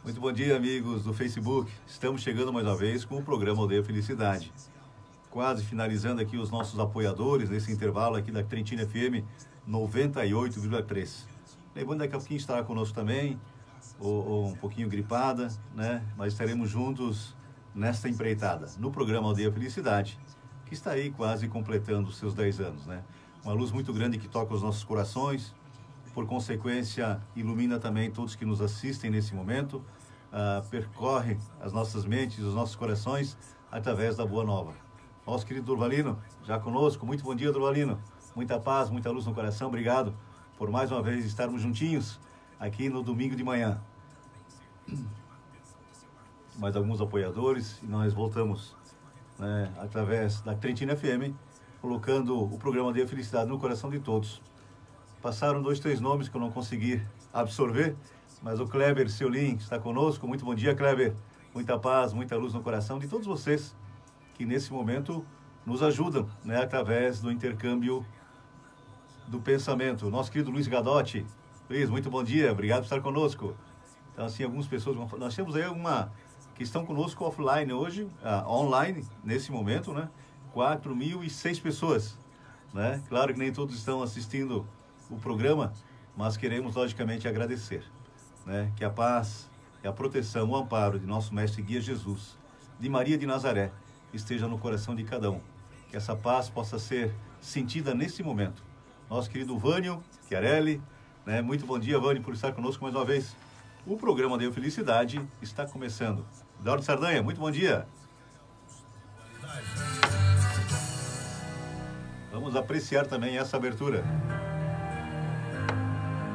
Muito bom dia, amigos do Facebook. Estamos chegando mais uma vez com o programa Aldeia Felicidade. Quase finalizando aqui os nossos apoiadores nesse intervalo aqui da Trentina FM 98,3. Lembrando daqui a pouquinho estará conosco também, ou um pouquinho gripada, né? Mas estaremos juntos nesta empreitada, no programa Aldeia Felicidade, que está aí quase completando os seus 10 anos, né? Uma luz muito grande que toca os nossos corações, por consequência, ilumina também todos que nos assistem nesse momento, percorre as nossas mentes, os nossos corações, através da Boa Nova. Nosso querido Durvalino, já conosco. Muito bom dia, Durvalino. Muita paz, muita luz no coração. Obrigado por mais uma vez estarmos juntinhos aqui no domingo de manhã. Mais alguns apoiadores e nós voltamos, né, através da Trentina FM, colocando o programa de Felicidade no coração de todos. Passaram 2, 3 nomes que eu não consegui absorver, mas o Kleber Seulin está conosco. Muito bom dia, Kleber. Muita paz, muita luz no coração de todos vocês que nesse momento nos ajudam, né, através do intercâmbio do pensamento. Nosso querido Luiz Gadotti. Luiz, muito bom dia, obrigado por estar conosco. Então, assim, algumas pessoas, nós temos aí uma que estão conosco offline hoje, online, nesse momento, né, 4.006 pessoas, né? Claro que nem todos estão assistindo o programa, mas queremos, logicamente, agradecer, né, que a paz, a proteção, o amparo de nosso Mestre Guia Jesus, de Maria de Nazaré, esteja no coração de cada um. Que essa paz possa ser sentida nesse momento. Nosso querido Vânio Chiarelli, né? Muito bom dia, Vânio, por estar conosco mais uma vez. O programa Deu Felicidade está começando. Eduardo Sardanha, muito bom dia. Vamos apreciar também essa abertura.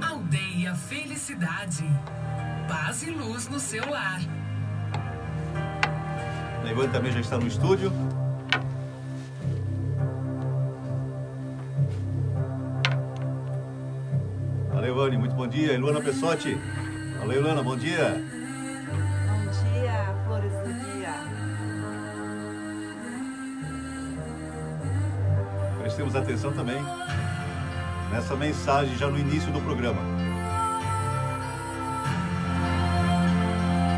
Aldeia Felicidade. Paz e luz no seu lar. A Ivane também já está no estúdio. Valeu, Ivane, muito bom dia. Luana Pessotti. Valeu, Luana, bom dia. Bom dia, flores do dia. Prestemos atenção também nessa mensagem já no início do programa.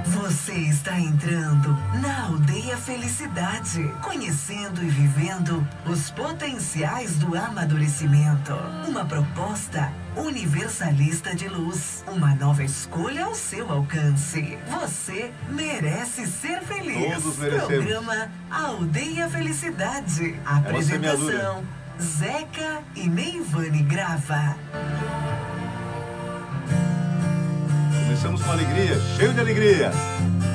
Você está entrando na Aldeia Felicidade, conhecendo e vivendo os potenciais do amadurecimento. Uma proposta universalista de luz, uma nova escolha ao seu alcance. Você merece ser feliz. Todos merecemos. Programa Aldeia Felicidade. Apresentação Zeca e Neivane Grava. Começamos com alegria, cheio de alegria.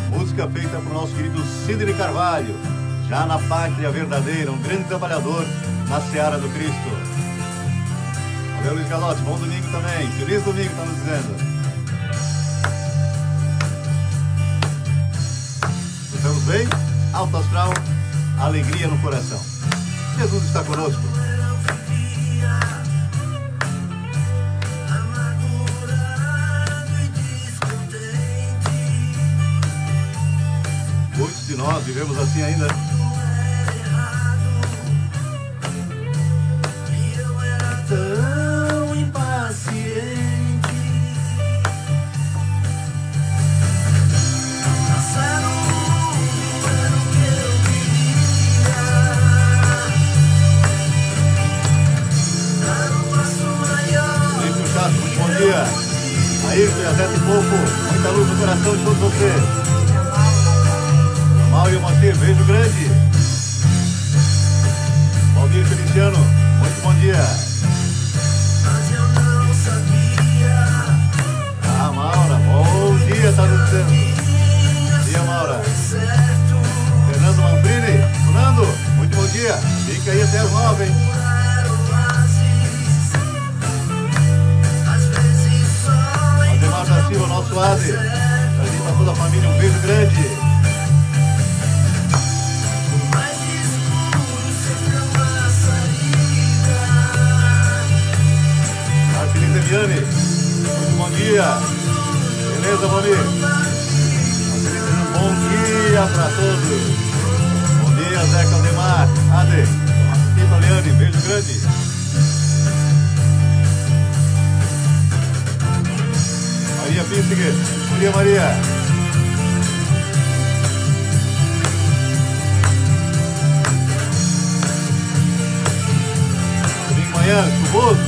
Música feita por nosso querido Sidney Carvalho, já na pátria verdadeira, um grande trabalhador na seara do Cristo. Valeu, Luiz Galotti, bom domingo também. Feliz domingo, está nos dizendo. Estamos bem? Alto astral, alegria no coração. Jesus está conosco. Muitos de nós vivemos assim ainda. Tão impaciente. Passaram o ano que eu vivia. Dar um passo maior. Muito chato, muito bom dia. Aí, Zé de Pouco, muita luz no coração de todos vocês. Mal e o Moacir, beijo grande. Valdir Feliciano, muito bom dia. Mas eu não sabia. Maura, bom dia, tá nos dizendo. Bom dia, Maura. Fernando Manfrini, Fernando, muito bom dia. Fica aí até as 9, hein? Ademar da Silva, nosso Adri. Pra toda a família, um beijo grande. Demiane, muito bom dia. Beleza, Bonir? Bom dia para todos. Bom dia, Zeca Aldemar, Adri, Tito Leane, beijo grande. Maria Pínciger, bom dia, Maria. manhã chuvoso,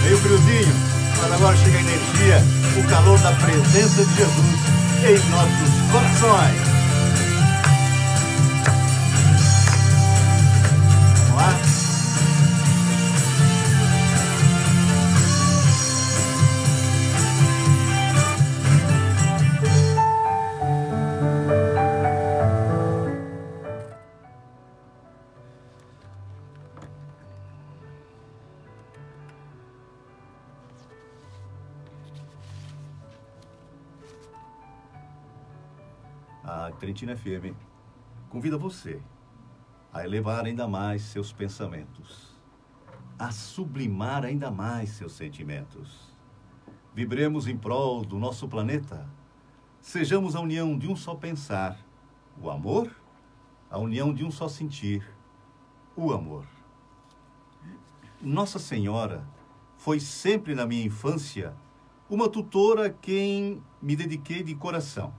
meio friozinho, mas agora chega a energia, o calor da presença de Jesus em nossos corações. Vamos lá? A Trentina FM convida você a elevar ainda mais seus pensamentos, a sublimar ainda mais seus sentimentos. Vibremos em prol do nosso planeta. Sejamos a união de um só pensar, o amor, a união de um só sentir, o amor. Nossa Senhora foi sempre na minha infância uma tutora a quem me dediquei de coração.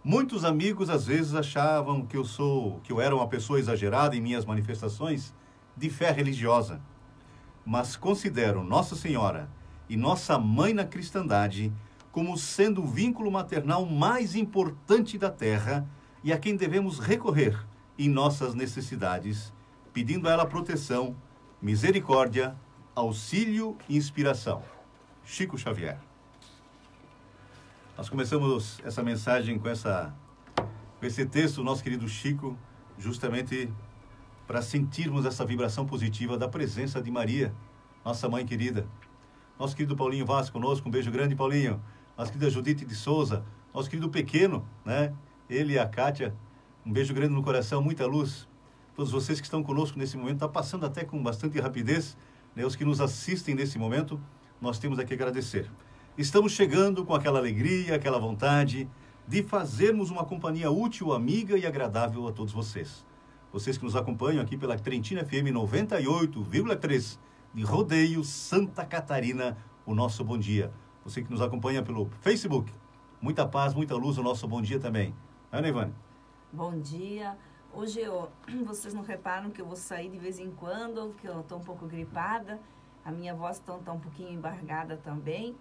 Muitos amigos às vezes achavam que eu era uma pessoa exagerada em minhas manifestações de fé religiosa. Mas considero Nossa Senhora e nossa mãe na cristandade como sendo o vínculo maternal mais importante da terra e a quem devemos recorrer em nossas necessidades, pedindo a ela proteção, misericórdia, auxílio e inspiração. Chico Xavier. Nós começamos essa mensagem com esse texto do nosso querido Chico, justamente para sentirmos essa vibração positiva da presença de Maria, nossa mãe querida. Nosso querido Paulinho Vaz conosco, um beijo grande, Paulinho. Nossa querida Judite de Souza, nosso querido Pequeno, né? Ele e a Kátia, um beijo grande no coração, muita luz. Todos vocês que estão conosco nesse momento, está passando até com bastante rapidez, né? Os que nos assistem nesse momento, nós temos aqui a agradecer. Estamos chegando com aquela alegria, aquela vontade de fazermos uma companhia útil, amiga e agradável a todos vocês. Vocês que nos acompanham aqui pela Trentina FM 98,3 de Rodeio, Santa Catarina, o nosso bom dia. Você que nos acompanha pelo Facebook, muita paz, muita luz, o nosso bom dia também. Ana Ivane? Bom dia. Hoje vocês não reparam que eu vou sair de vez em quando, que eu estou um pouco gripada. A minha voz está um pouquinho embargada também.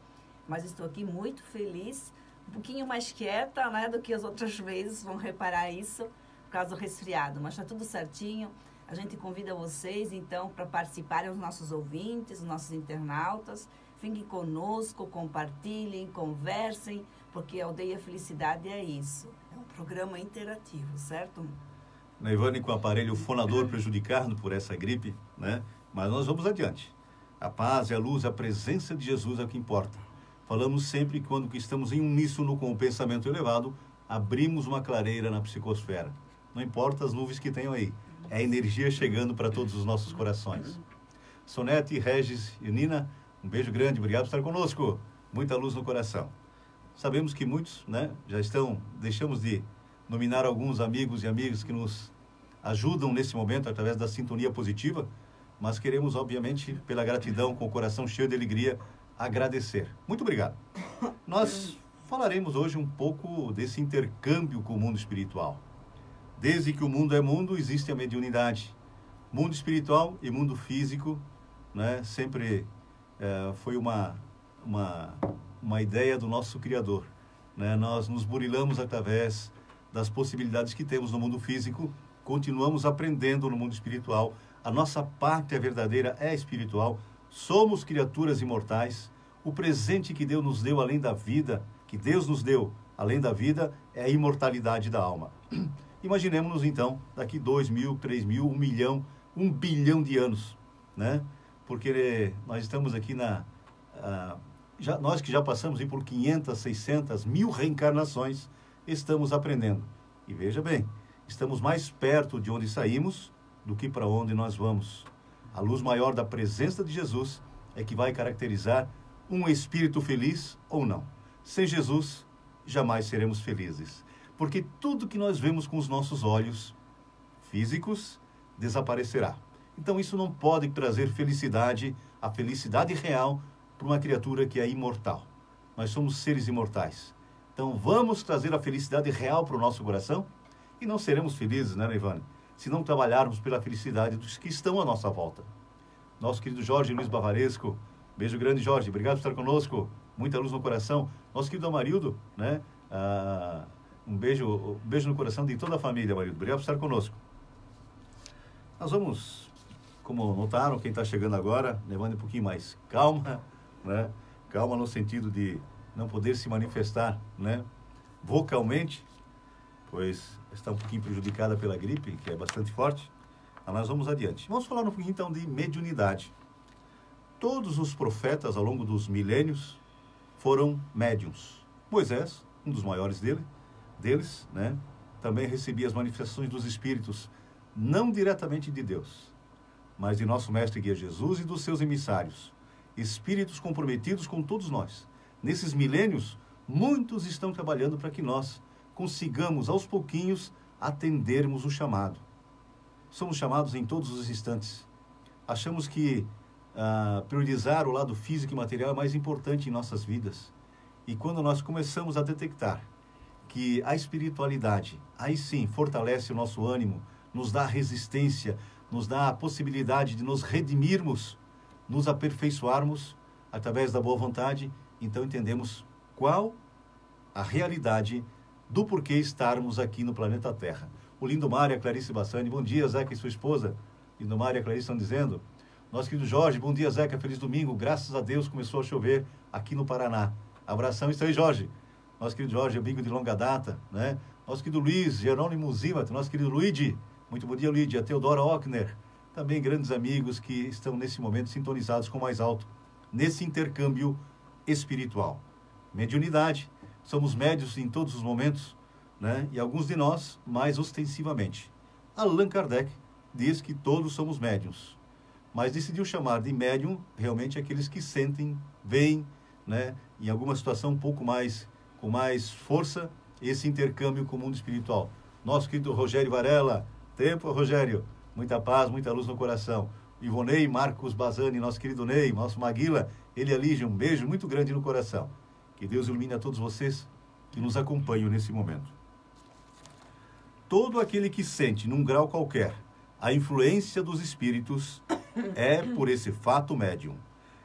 Mas estou aqui muito feliz, um pouquinho mais quieta, né, do que as outras vezes, vão reparar isso, por causa do resfriado. Mas está tudo certinho. A gente convida vocês, então, para participarem, os nossos ouvintes, os nossos internautas. Fiquem conosco, compartilhem, conversem, porque a Aldeia Felicidade é isso. É um programa interativo, certo? Na Ivane, com o aparelho fonador prejudicado por essa gripe, né? Mas nós vamos adiante. A paz e a luz, a presença de Jesus é o que importa. Falamos sempre que quando estamos em uníssono com o pensamento elevado, abrimos uma clareira na psicosfera. Não importa as nuvens que tenham aí, é a energia chegando para todos os nossos corações. Sonete, Regis e Nina, um beijo grande, obrigado por estar conosco. Muita luz no coração. Sabemos que muitos, né, deixamos de nominar alguns amigos e amigas que nos ajudam nesse momento através da sintonia positiva, mas queremos, obviamente, pela gratidão, com o coração cheio de alegria, agradecer. Muito obrigado. Nós falaremos hoje um pouco desse intercâmbio com o mundo espiritual. Desde que o mundo é mundo, existe a mediunidade. Mundo espiritual e mundo físico, né, sempre foi uma ideia do nosso Criador. Né? Nós nos burilamos através das possibilidades que temos no mundo físico, continuamos aprendendo no mundo espiritual. A nossa pátria verdadeira é espiritual. Somos criaturas imortais. O presente que Deus nos deu além da vida, que Deus nos deu além da vida, é a imortalidade da alma. Imaginemos-nos então, daqui 2.000, 3.000, 1 milhão, 1 bilhão de anos, né? Porque nós estamos aqui nós que já passamos por 500, 600, 1.000 reencarnações, estamos aprendendo. E veja bem, estamos mais perto de onde saímos do que para onde nós vamos. A luz maior da presença de Jesus é que vai caracterizar um espírito feliz ou não. Sem Jesus, jamais seremos felizes. Porque tudo que nós vemos com os nossos olhos físicos desaparecerá. Então isso não pode trazer felicidade, a felicidade real, para uma criatura que é imortal. Nós somos seres imortais. Então vamos trazer a felicidade real para o nosso coração e não seremos felizes, né, Ivane? Se não trabalharmos pela felicidade dos que estão à nossa volta. Nosso querido Jorge Luiz Bavaresco. Beijo grande, Jorge. Obrigado por estar conosco. Muita luz no coração. Nosso querido Amarildo, né? Um beijo no coração de toda a família, Amarildo. Obrigado por estar conosco. Nós vamos, como notaram, quem está chegando agora, levando um pouquinho mais calma, né? Calma no sentido de não poder se manifestar, né? Vocalmente, pois está um pouquinho prejudicada pela gripe, que é bastante forte. Mas nós vamos adiante. Vamos falar um pouquinho então de mediunidade. Todos os profetas ao longo dos milênios foram médiuns. Moisés, um dos maiores deles, né, também recebia as manifestações dos espíritos, não diretamente de Deus, mas de nosso mestre guia Jesus e dos seus emissários, espíritos comprometidos com todos nós. Nesses milênios, muitos estão trabalhando para que nós consigamos, aos pouquinhos, atendermos o chamado. Somos chamados em todos os instantes. Achamos que priorizar o lado físico e material é mais importante em nossas vidas. E quando nós começamos a detectar que a espiritualidade, aí sim, fortalece o nosso ânimo, nos dá resistência, nos dá a possibilidade de nos redimirmos, nos aperfeiçoarmos através da boa vontade, então entendemos qual a realidade do porquê estarmos aqui no planeta Terra. O Lindomar e a Clarice Bassani, bom dia, Zeca e sua esposa. Lindomar e a Clarice estão dizendo... Nosso querido Jorge, bom dia, Zeca, feliz domingo. Graças a Deus começou a chover aqui no Paraná. Abração, isso aí, Jorge. Nosso querido Jorge, amigo de longa data, né? Nosso querido Luiz, Jerônimo Zimato, nosso querido Luigi. Muito bom dia, Luigi. A Teodora Ockner. Também grandes amigos que estão nesse momento sintonizados com o mais alto, nesse intercâmbio espiritual. Mediunidade. Somos médios em todos os momentos, né? E alguns de nós mais ostensivamente. Allan Kardec diz que todos somos médiuns, mas decidiu chamar de médium realmente aqueles que sentem, veem, né, em alguma situação um pouco mais, com mais força, esse intercâmbio com o mundo espiritual. Nosso querido Rogério Varela, tempo, Rogério, muita paz, muita luz no coração. Ivonei, Marcos Bazani, nosso querido Ney, nosso Maguila, ele Lígia, um beijo muito grande no coração. Que Deus ilumine a todos vocês que nos acompanham nesse momento. Todo aquele que sente, num grau qualquer, a influência dos espíritos é por esse fato médium.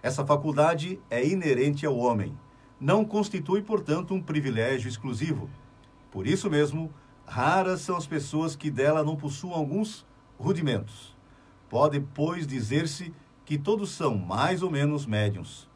Essa faculdade é inerente ao homem. Não constitui, portanto, um privilégio exclusivo. Por isso mesmo, raras são as pessoas que dela não possuam alguns rudimentos. Pode, pois, dizer-se que todos são mais ou menos médiuns.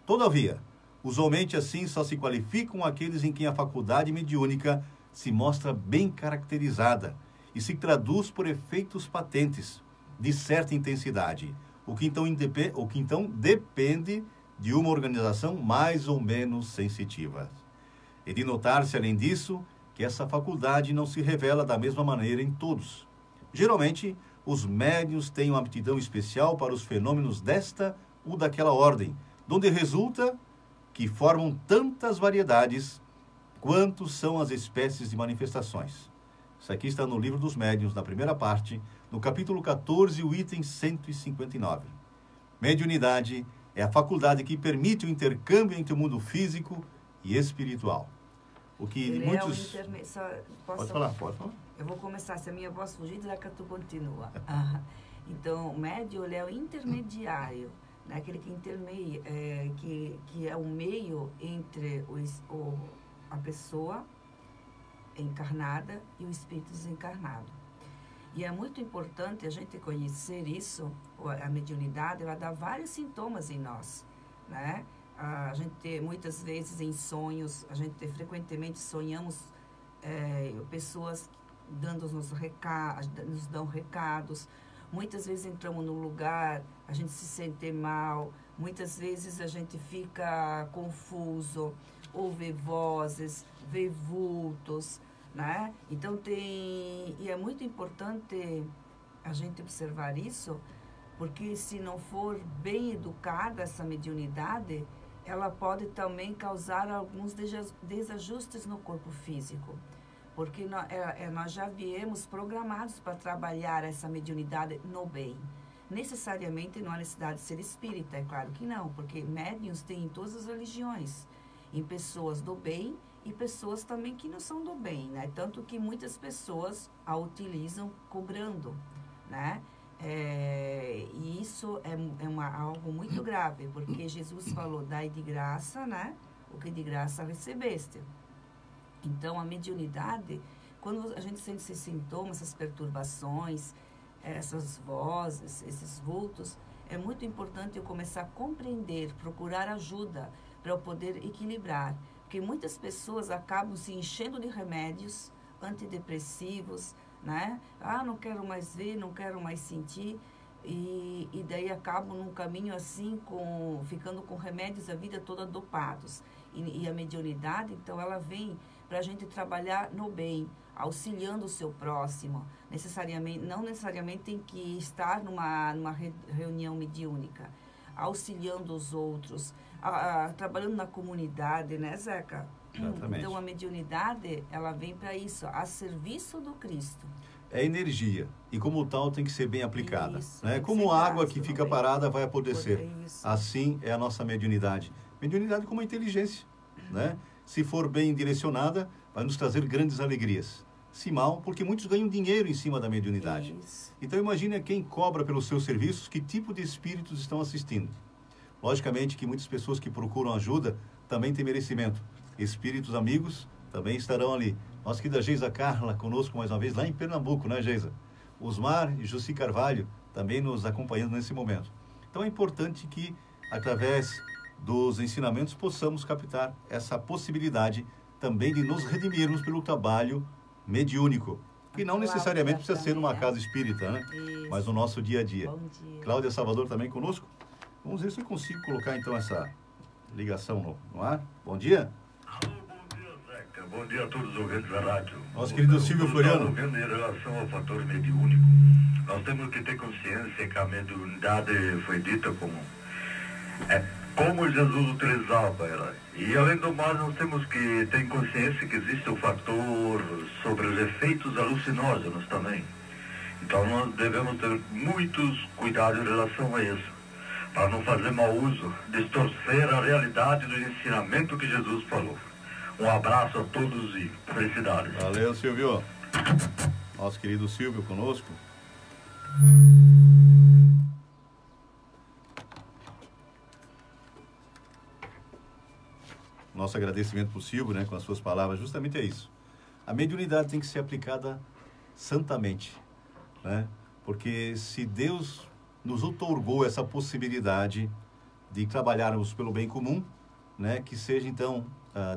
Todavia, usualmente assim só se qualificam aqueles em quem a faculdade mediúnica se mostra bem caracterizada e se traduz por efeitos patentes de certa intensidade, o que então depende de uma organização mais ou menos sensitiva. E de notar-se, além disso, que essa faculdade não se revela da mesma maneira em todos. Geralmente, os médiuns têm uma aptidão especial para os fenômenos desta ou daquela ordem, donde resulta que formam tantas variedades quanto são as espécies de manifestações. Isso aqui está no Livro dos Médiuns, na primeira parte, no capítulo 14, o item 159. Mediunidade é a faculdade que permite o intercâmbio entre o mundo físico e espiritual. O que Ele muitos... Pode falar. Eu vou começar, se a minha voz fugir, já que tu continua. Então, o médium, ele é o intermediário, né? Aquele que intermeia, que é o meio entre a pessoa encarnada e o espírito desencarnado. E é muito importante a gente conhecer isso, a mediunidade, ela dá vários sintomas em nós, né? A gente, muitas vezes em sonhos, a gente frequentemente sonhamos pessoas nos dão recados. Muitas vezes entramos num lugar, a gente se sente mal, muitas vezes a gente fica confuso, ouve vozes, vê vultos, né? Então e é muito importante a gente observar isso, porque se não for bem educada essa mediunidade, ela pode também causar alguns desajustes no corpo físico, porque nós já viemos programados para trabalhar essa mediunidade no bem. Necessariamente não há necessidade de ser espírita, é claro que não, porque médiuns tem em todas as religiões, em pessoas do bem e pessoas também que não são do bem, né? Tanto que muitas pessoas a utilizam cobrando, né? E isso é algo muito grave, porque Jesus falou, dai de graça, né? O que de graça recebeste. Então, a mediunidade, quando a gente sente esses sintomas, essas perturbações, essas vozes, esses vultos, é muito importante eu começar a compreender, procurar ajuda para eu poder equilibrar. Porque muitas pessoas acabam se enchendo de remédios antidepressivos, né? Não quero mais ver, não quero mais sentir. E daí acabam num caminho assim, ficando com remédios a vida toda dopados. E a mediunidade, então, ela vem para a gente trabalhar no bem, auxiliando o seu próximo. Não necessariamente tem que estar numa reunião mediúnica, auxiliando os outros, trabalhando na comunidade, né, Zeca? Exatamente. Então, a mediunidade, ela vem para isso, a serviço do Cristo. É energia, e como tal tem que ser bem aplicada. Isso, Né? tem que Como ser água gasto que fica também. parada vai apodrecer. Isso. Assim é a nossa mediunidade. Mediunidade como inteligência. Né? Se for bem direcionada, vai nos trazer grandes alegrias. Se mal, porque muitos ganham dinheiro em cima da mediunidade. Isso. Então imagine quem cobra pelos seus serviços, que tipo de espíritos estão assistindo. Logicamente que muitas pessoas que procuram ajuda também têm merecimento. Espíritos amigos também estarão ali. Nossa querida Geisa Carla conosco mais uma vez, lá em Pernambuco, né, Geisa? Osmar e Jussi Carvalho também nos acompanhando nesse momento. Então é importante que, através dos ensinamentos, possamos captar essa possibilidade também de nos redimirmos pelo trabalho mediúnico. Que não necessariamente precisa ser numa casa espírita, né? Isso. Mas no nosso dia a dia. Bom dia. Cláudia Salvador também conosco. Vamos ver se eu consigo colocar então essa ligação no ar. Bom dia. Alô, bom dia, Zeca. Bom dia a todos os ouvintes da rádio. Nosso querido Silvio Floriano. Ouvindo em relação ao fator mediúnico, nós temos que ter consciência que a mediunidade foi dita como Jesus utilizava ela. E além do mais, nós temos que ter consciência que existe o fator sobre os efeitos alucinógenos também. Então nós devemos ter muitos cuidados em relação a isso, para não fazer mau uso, distorcer a realidade do ensinamento que Jesus falou. Um abraço a todos e felicidades. Valeu, Silvio. Nosso querido Silvio conosco. Nosso agradecimento para o Silvio, né, com as suas palavras, justamente é isso. A mediunidade tem que ser aplicada santamente, né? Porque se Deus nos outorgou essa possibilidade de trabalharmos pelo bem comum, né, que seja então,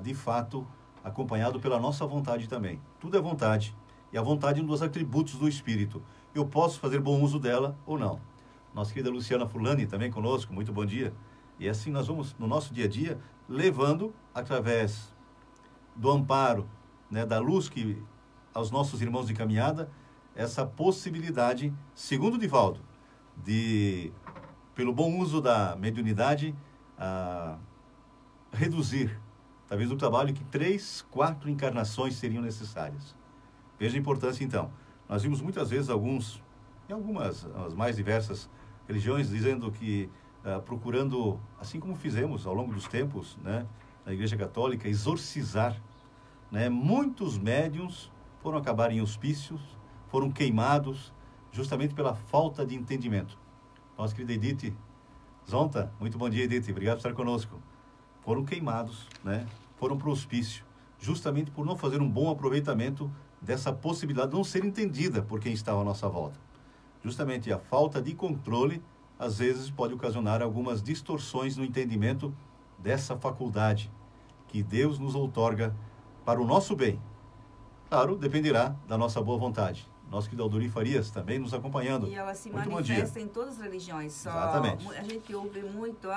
de fato, acompanhado pela nossa vontade também. Tudo é vontade, e a vontade é um dos atributos do Espírito. Eu posso fazer bom uso dela ou não. Nossa querida Luciana Fulani também conosco, muito bom dia. E assim nós vamos, no nosso dia a dia, levando, através do amparo, né, da luz que aos nossos irmãos de caminhada, essa possibilidade, segundo Divaldo, de, pelo bom uso da mediunidade, reduzir, talvez, o trabalho que 3, 4 encarnações seriam necessárias. Veja a importância, então. Nós vimos muitas vezes em algumas, as mais diversas religiões, dizendo que, procurando, assim como fizemos ao longo dos tempos, né, na Igreja Católica, exorcizar, né, muitos médiuns foram acabar em hospícios, foram queimados, justamente pela falta de entendimento. Nossa querida Edith Zonta, muito bom dia, Edith, obrigado por estar conosco. Foram queimados, né, foram para o hospício, justamente por não fazer um bom aproveitamento dessa possibilidade de não ser entendida por quem estava à nossa volta. Justamente a falta de controle, às vezes, pode ocasionar algumas distorções no entendimento dessa faculdade que Deus nos outorga para o nosso bem. Claro, dependerá da nossa boa vontade. Nosso querido Alduri Farias também nos acompanhando. E ela se muito manifesta em todas as religiões. Só exatamente. A gente ouve muito,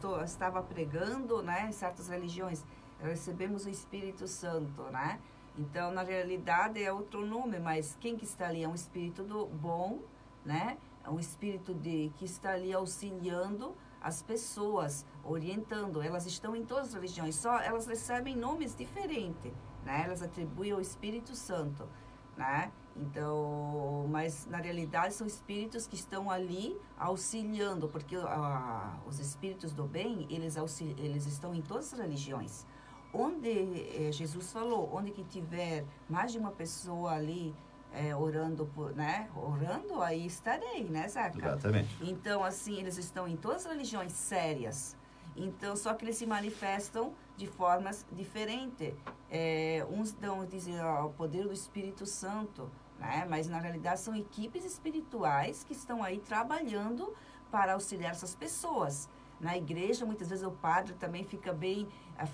eu estava pregando, né, em certas religiões, recebemos o Espírito Santo, né? Então, na realidade, é outro nome, mas quem que está ali? É um espírito bom, né? É um espírito que está ali auxiliando as pessoas, orientando. Elas estão em todas as religiões, só elas recebem nomes diferentes, né? Elas atribuem ao Espírito Santo, né? Então, mas na realidade são espíritos que estão ali auxiliando, porque os espíritos do bem, eles estão em todas as religiões. Onde Jesus falou, onde que tiver mais de uma pessoa ali orando por, né? Orando, aí estarei, né, Zeca? Exatamente. Então, assim, eles estão em todas as religiões sérias. Então, só que eles se manifestam de formas diferentes. Uns dizem o poder do Espírito Santo, né? Mas, na realidade, são equipes espirituais que estão aí trabalhando para auxiliar essas pessoas. Na igreja, muitas vezes, o padre também fica bem,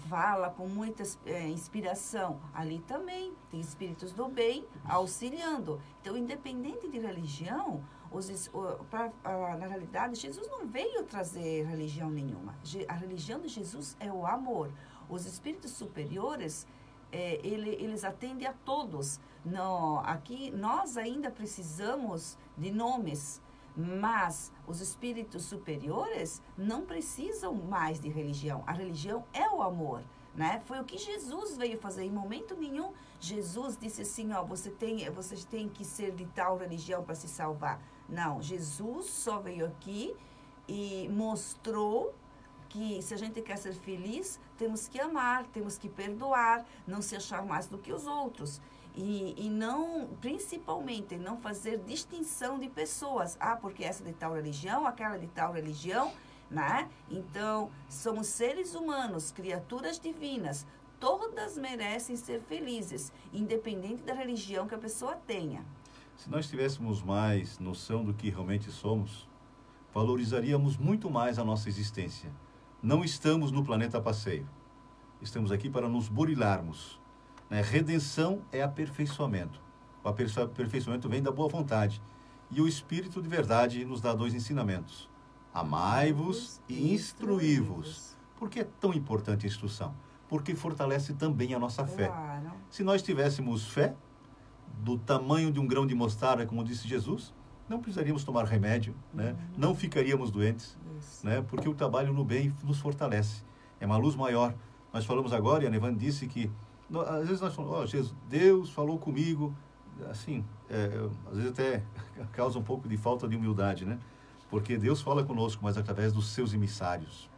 fala com muita inspiração. Ali também tem espíritos do bem auxiliando. Então, independente de religião, na realidade, Jesus não veio trazer religião nenhuma. A religião de Jesus é o amor. Os espíritos superiores, eles atendem a todos. Não, aqui, nós ainda precisamos de nomes. Mas os espíritos superiores não precisam mais de religião. A religião é o amor, né? Foi o que Jesus veio fazer. Em momento nenhum, Jesus disse assim, vocês têm que ser de tal religião para se salvar. Não, Jesus só veio aqui e mostrou que se a gente quer ser feliz, temos que amar, temos que perdoar, não se achar mais do que os outros. E não, principalmente, não fazer distinção de pessoas. Porque essa de tal religião, aquela de tal religião, né? Então, somos seres humanos, criaturas divinas. Todas merecem ser felizes, independente da religião que a pessoa tenha. Se nós tivéssemos mais noção do que realmente somos, valorizaríamos muito mais a nossa existência. Não estamos no planeta passeio. Estamos aqui para nos burilarmos. Redenção é aperfeiçoamento. O aperfeiçoamento vem da boa vontade. E o Espírito de verdade nos dá 2 ensinamentos. Amai-vos e instruí-vos. Por que é tão importante a instrução? Porque fortalece também a nossa fé. Claro. Se nós tivéssemos fé, do tamanho de um grão de mostarda, como disse Jesus, não precisaríamos tomar remédio, né? Não ficaríamos doentes, né? Porque o trabalho no bem nos fortalece. É uma luz maior. Nós falamos agora, e a Nevane disse que às vezes nós falamos, Jesus, Deus falou comigo, assim, às vezes até causa um pouco de falta de humildade, né? Porque Deus fala conosco, mas através dos seus emissários.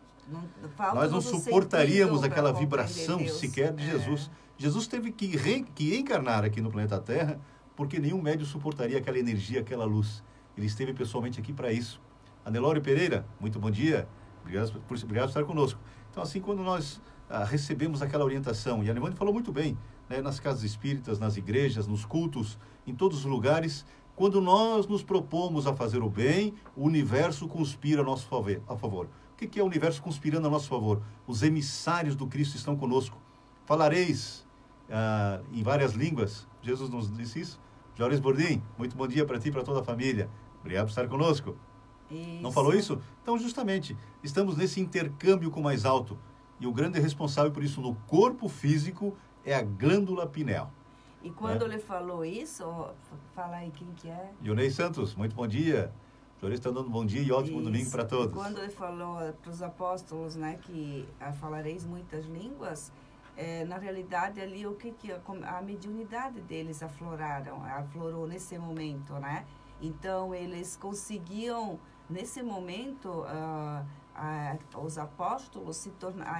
Nós não suportaríamos aquela vibração sequer de Jesus. Jesus teve que encarnar aqui no planeta Terra, porque nenhum médium suportaria aquela energia, aquela luz. Ele esteve pessoalmente aqui para isso. Anelório Pereira, muito bom dia. Obrigado por estar conosco. Então, assim, quando nós recebemos aquela orientação, e a Nevane falou muito bem, né, nas casas espíritas, nas igrejas, nos cultos, em todos os lugares, quando nós nos propomos a fazer o bem, o universo conspira a nosso favor. O que é o universo conspirando a nosso favor? Os emissários do Cristo estão conosco. Falareis em várias línguas. Jesus nos disse isso. Joris Bordim, muito bom dia para ti e para toda a família. Obrigado por estar conosco. Isso. Não falou isso? Então, justamente, estamos nesse intercâmbio com o mais alto. E o grande responsável por isso no corpo físico é a glândula pineal. E quando ele falou isso, fala aí quem que é. Ionei Santos, muito bom dia. Joris está dando um bom dia e ótimo domingo para todos. Quando ele falou para os apóstolos, né, que falareis muitas línguas, na realidade ali a mediunidade deles aflorou nesse momento, né? Então eles conseguiam nesse momento os apóstolos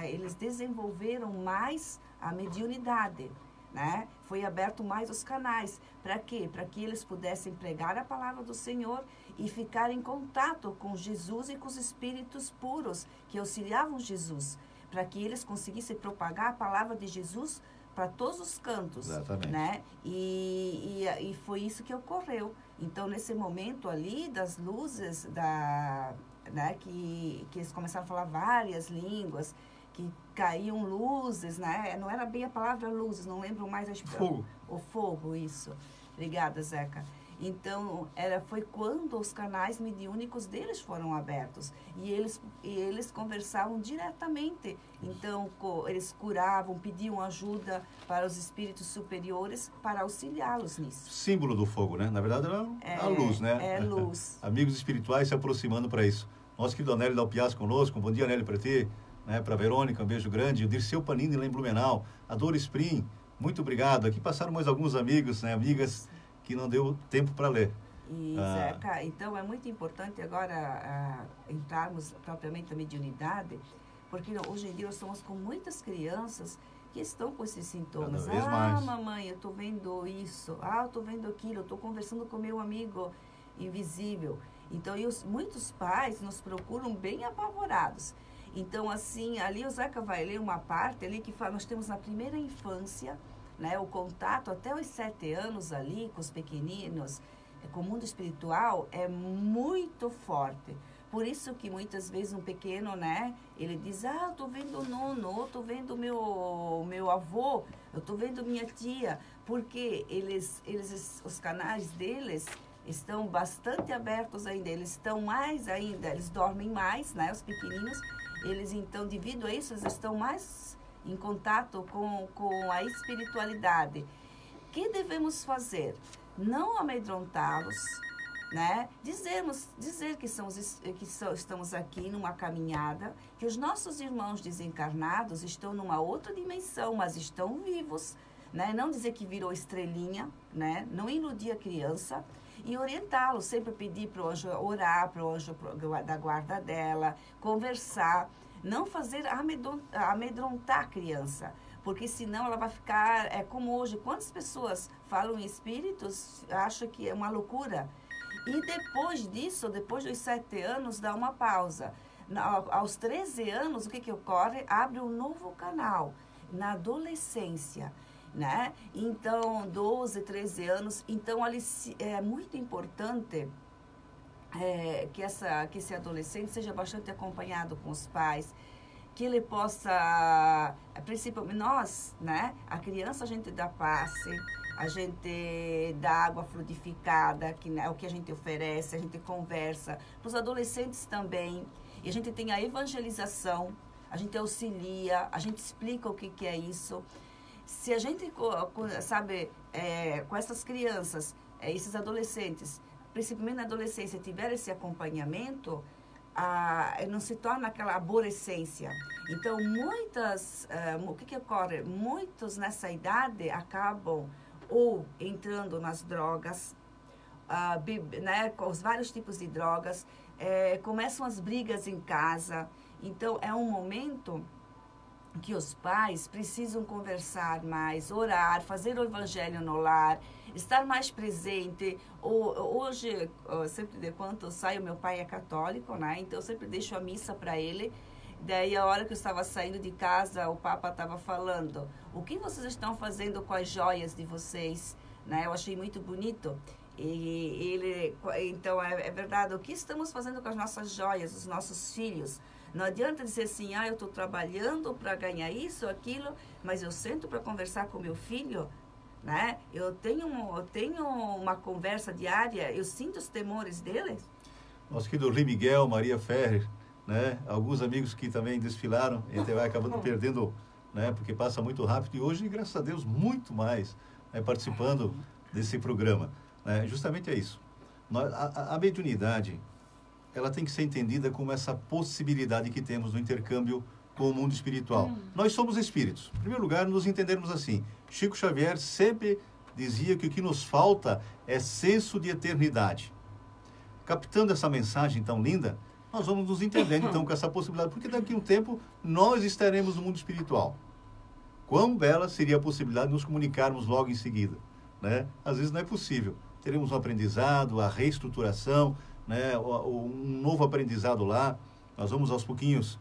eles desenvolveram mais a mediunidade, né? Foi aberto mais os canais. Para quê? Para que eles pudessem pregar a palavra do Senhor e ficar em contato com Jesus e com os espíritos puros que auxiliavam Jesus, para que eles conseguissem propagar a palavra de Jesus para todos os cantos. Exatamente. Né? E foi isso que ocorreu. Então, nesse momento ali, das luzes, né, que eles começaram a falar várias línguas, que caíam luzes, né? Não era bem a palavra luzes, não lembro mais. Fogo. O fogo, isso. Obrigada, Zeca. Então, foi quando os canais mediúnicos deles foram abertos. E eles conversavam diretamente. Então, eles curavam, pediam ajuda para os espíritos superiores para auxiliá-los nisso. Símbolo do fogo, né? Na verdade, era a luz, né? É luz. Amigos espirituais se aproximando para isso. Nosso querido Anélio Dalpiaz conosco. Bom dia, Anélio, para ti. Né? Para a Verônica, um beijo grande. O Dirceu Panini lá em Blumenau. A Dora Spring, muito obrigado. Aqui passaram mais alguns amigos, né? Amigas que não deu tempo para ler. E, Zeca, então é muito importante agora entrarmos propriamente na mediunidade, porque hoje em dia nós estamos com muitas crianças que estão com esses sintomas. Cada vez mais. Mamãe, eu estou vendo isso. Eu estou vendo aquilo. Eu estou conversando com meu amigo invisível. Então, muitos pais nos procuram bem apavorados. Então, assim, ali o Zeca vai ler uma parte ali que fala, nós temos na primeira infância, né, o contato até os 7 anos ali com os pequeninos, com o mundo espiritual, é muito forte. Por isso que muitas vezes um pequeno, né, ele diz, eu estou vendo o nono, eu estou vendo meu avô, eu estou vendo minha tia, porque os canais deles estão bastante abertos ainda, eles estão mais ainda, eles dormem mais, né, os pequeninos, eles então, devido a isso, eles estão mais em contato com a espiritualidade. O que devemos fazer? Não amedrontá-los, né? Dizer que estamos aqui numa caminhada, que os nossos irmãos desencarnados estão numa outra dimensão, mas estão vivos, né? Não dizer que virou estrelinha, né? Não iludir a criança e orientá-lo, sempre pedir para o anjo orar, para o anjo da guarda dela, conversar, não fazer amedrontar a criança. Porque senão ela vai ficar, como hoje, quantas pessoas falam em espíritos, acham que é uma loucura. E depois disso, depois dos 7 anos, dá uma pausa. Aos 13 anos, o que ocorre? Abre um novo canal, na adolescência, né? Então, 12, 13 anos, então ali é muito importante que esse adolescente seja bastante acompanhado com os pais, que ele possa, principalmente nós, né? A criança a gente dá passe, a gente dá água fluidificada, que é o que a gente oferece, a gente conversa. Para os adolescentes também. E a gente tem a evangelização, a gente auxilia, a gente explica o que é isso. Se a gente, sabe, com essas crianças, esses adolescentes, principalmente na adolescência, tiver esse acompanhamento, não se torna aquela aborrecência. Então, o que ocorre? Muitos nessa idade acabam ou entrando nas drogas, né, com os vários tipos de drogas, começam as brigas em casa. Então, é um momento que os pais precisam conversar mais, orar, fazer o evangelho no lar, estar mais presente. Hoje, sempre de quando eu saio, meu pai é católico, né? Então eu sempre deixo a missa para ele. Daí, a hora que eu estava saindo de casa, o Papa estava falando, o que vocês estão fazendo com as joias de vocês? Né? Eu achei muito bonito. Então, é verdade, o que estamos fazendo com as nossas joias, os nossos filhos? Não adianta dizer assim, eu estou trabalhando para ganhar isso, aquilo, mas eu sento para conversar com meu filho, né? Eu tenho uma conversa diária, eu sinto os temores deles. Nosso querido Rui Miguel, Maria Ferrer, né? Alguns amigos que também desfilaram, a gente vai acabando perdendo, né? Porque passa muito rápido e hoje, graças a Deus, muito mais, né? Participando desse programa. Né? Justamente é isso. A mediunidade, ela tem que ser entendida como essa possibilidade que temos no intercâmbio com o mundo espiritual. Nós somos espíritos. Em primeiro lugar, nos entendermos assim. Chico Xavier sempre dizia que o que nos falta é senso de eternidade. Captando essa mensagem tão linda, nós vamos nos entendendo então com essa possibilidade, porque daqui a um tempo nós estaremos no mundo espiritual. Quão bela seria a possibilidade de nos comunicarmos logo em seguida, né? Às vezes não é possível. Teremos um aprendizado, a reestruturação, né? Um novo aprendizado lá. Nós vamos aos pouquinhos